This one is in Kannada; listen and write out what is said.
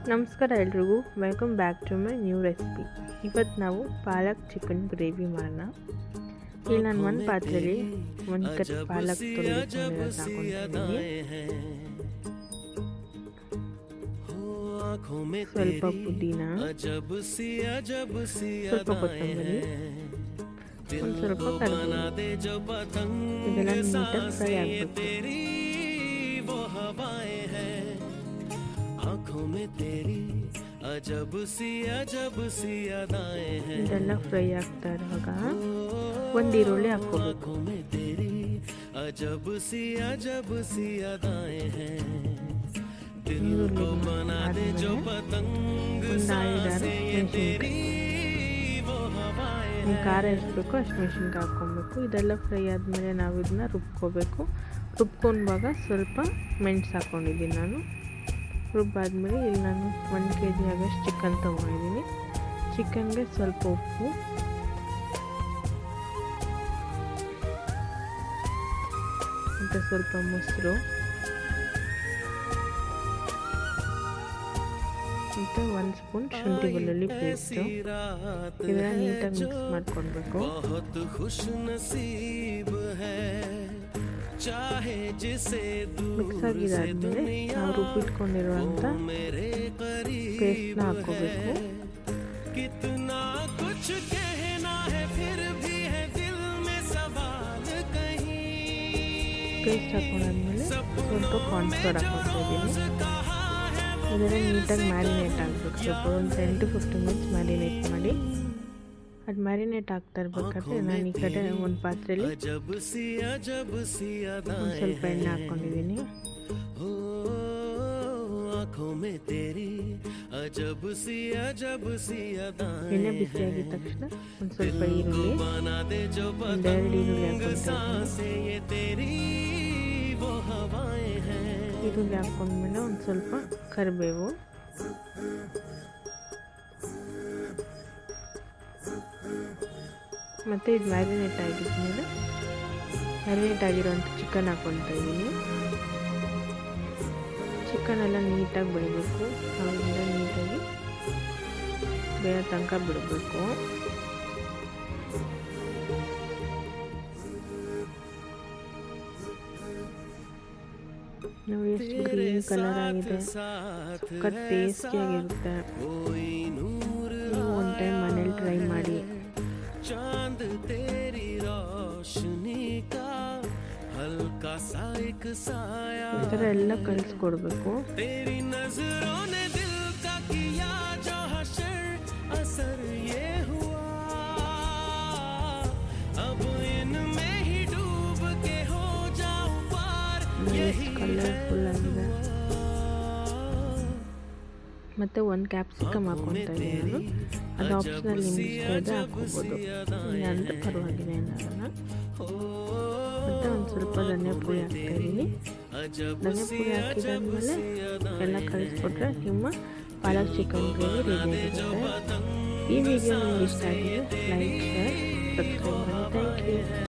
ನಮಸ್ಕಾರ ಎಲ್ರಿಗೂ, welcome back to my new recipe. ಇವತ್ತು ನಾವು ಪಾಲಕ್ ಚಿಕನ್ ಗ್ರೇವಿ ಮಾಡೋಣ. ಇಲ್ಲಿ ನಾನು ಒಂದು ಪಾತ್ರೆಯಲ್ಲಿ ಒಂದು ಕಟ್ ಪಾಲಕ್ ಹಾಕೊಂಡಿದ್ದೀನಿ. ಸ್ವಲ್ಪ ಪುದೀನ, ಸ್ವಲ್ಪ ಕೊತ್ತಂಬರಿ, ಒಂದು ಸ್ವಲ್ಪ ಕರಿಬೇವು. ಇದೆಲ್ಲ ನೀಟಾಗಿ ಫ್ರೈ ಆಗಬೇಕು. ಇದೆಲ್ಲ ಫ್ರೈ ಆಗ್ತಾ ಇರುವಾಗ ಒಂದು ಈರುಳ್ಳಿ ಹಾಕೋಬೇಕು. ಖಾರ ಎಷ್ಟು ಬೇಕೋ ಅಷ್ಟು ಮೆಣಸಿನ್ಕಾಯಿ ಹಾಕ್ಕೊಬೇಕು. ಇದೆಲ್ಲ ಫ್ರೈ ಆದಮೇಲೆ ನಾವು ಇದನ್ನ ರುಬ್ಕೊಂಡಾಗ ಸ್ವಲ್ಪ ಮೆಣಸು ಹಾಕ್ಕೊಂಡಿದ್ದೀನಿ ನಾನು. ರುಬ್ಬಾದ್ಮೇಲೆ ಇಲ್ಲಿ ನಾನು 1 kg ಆಗಷ್ಟು ಚಿಕನ್ ತೊಗೊಂಡಿದ್ದೀನಿ. ಚಿಕನ್ಗೆ ಸ್ವಲ್ಪ ಉಪ್ಪು, ಮತ್ತು ಸ್ವಲ್ಪ ಮೊಸರು, ಮತ್ತು 1 ಸ್ಪೂನ್ ಶುಂಠಿ ಬೆಳ್ಳುಳ್ಳಿ ಪೇಸ್ಟು. ಇದನ್ನು ನೀಟಾಗಿ ಮಿಕ್ಸ್ ಮಾಡ್ಕೊಳ್ಬೇಕು. ಮಿಕ್ಸ್ ಆಗಿದಾದ್ಮೇಲೆ ನಾವು ರುಬ್ಬಿಟ್ಕೊಂಡಿರುವಂಥ ಪೇಸ್ಟ್ನ ಹಾಕೋಬೇಕು. ಪೇಸ್ಟ್ ಹಾಕೊಂಡಾದ್ಮೇಲೆ ಸ್ವಲ್ಪ ಕಾರ್ನ್ಫ್ಲೋರ್ ಹಾಕ್ತಾ ಇದ್ದೀನಿ. ಇದನ್ನು ನೀಟಾಗಿ ಮ್ಯಾರಿನೇಟ್ ಆಗಬೇಕು. ಸ್ವಲ್ಪ ಒಂದು 10 to 15 minutes ಮ್ಯಾರಿನೇಟ್ ಮಾಡಿ. ಅದು ಮ್ಯಾರಿನೇಟ್ ಆಗ್ತಾ ಇರ್ಬೇಕಾದ್ರೆ ನಾನು ಈ ಕಡೆ ಒಂದು ಪಾತ್ರೆಯಲ್ಲಿ ಒಂದು ಸ್ವಲ್ಪ ಎಣ್ಣೆ ಹಾಕ್ಕೊಂಡಿದ್ದೀನಿ. ಎಣ್ಣೆ ಬಿಸಿಯಾಗಿದ ತಕ್ಷಣ ಒಂದು ಸ್ವಲ್ಪ ಈರುಳ್ಳಿ, 2 ಈರುಳ್ಳಿ ಹಾಕ್ಕೊಂಡಿದ್ದೀನಿ. ಈರುಳ್ಳಿ ಹಾಕ್ಕೊಂಡ್ಮೇಲೆ ಒಂದು ಸ್ವಲ್ಪ ಕರಿಬೇವು, ಮತ್ತು ಇದು ಮ್ಯಾರಿನೇಟ್ ಆಗಿದ್ಮೇಲೆ ಮ್ಯಾರಿನೇಟ್ ಆಗಿರೋಂಥ ಚಿಕನ್ ಹಾಕ್ಕೊಳ್ತಾ ಇದ್ದೀನಿ. ಚಿಕನ್ ಎಲ್ಲ ನೀಟಾಗಿ ಬೇಯಬೇಕು. ಅವಾಗಿಂದ ನೀಟಾಗಿ ಬೇಯೋ ತನಕ ಬಿಡಬೇಕು. ನಾವು ಎಷ್ಟು ಗ್ರೀನ್ ಕಲರ್ ಆಗಿದೆ, ಸಖತ್ ಟೇಸ್ಟಿಯಾಗಿರುತ್ತೆ. ನೀವು ಒಂದು ಟೈಮ್ ಮನೇಲಿ ಟ್ರೈ ಮಾಡಿ. ಈ ಥರ ಎಲ್ಲ ಕಲಿಸ್ಕೊಡ್ಬೇಕು. ಕಲರ್ಫುಲ್ ಆಗಿದೆ. ಮತ್ತು 1 ಕ್ಯಾಪ್ಸಿಕಮ್ ಹಾಕ್ಕೊತಾ ಇದ್ದೀನಿ ನಾನು. ಅದು ಆಪ್ಷನಲ್, ನಿಮ್ಗೆ ಇಷ್ಟ ಇದೆ ಹಾಕ್ಕೋಬೋದು, ಇಲ್ಲಾಂದರೆ ಪರವಾಗಿಲ್ಲ ಏನಾಗಲ್ಲ. ಮತ್ತು ಒಂದು ಸ್ವಲ್ಪ ಧನಿಯಾ ಪುಡಿ ಹಾಕ್ತಾಯಿದ್ದೀನಿ. ಧನಿಯಾ ಪುಡಿ ಹಾಕಿದಾದ್ಮೇಲೆ ಎಲ್ಲ ಕಲಿಸ್ಕೊಟ್ರೆ ನಿಮ್ಮ ಪಾಲಕ್ ಚಿಕನ್ ಗ್ರೇವಿ ರೆಡಿ ಆಗಿರುತ್ತೆ. ಈ ವಿಡಿಯೋ ನಿಮ್ಗೆ ಇಷ್ಟ ಆಗಿದೆ, ಲೈಕ್, ಶೇರ್, ಸಬ್ಸ್ಕ್ರೈಬ್ ಮಾಡಿ. Thank you.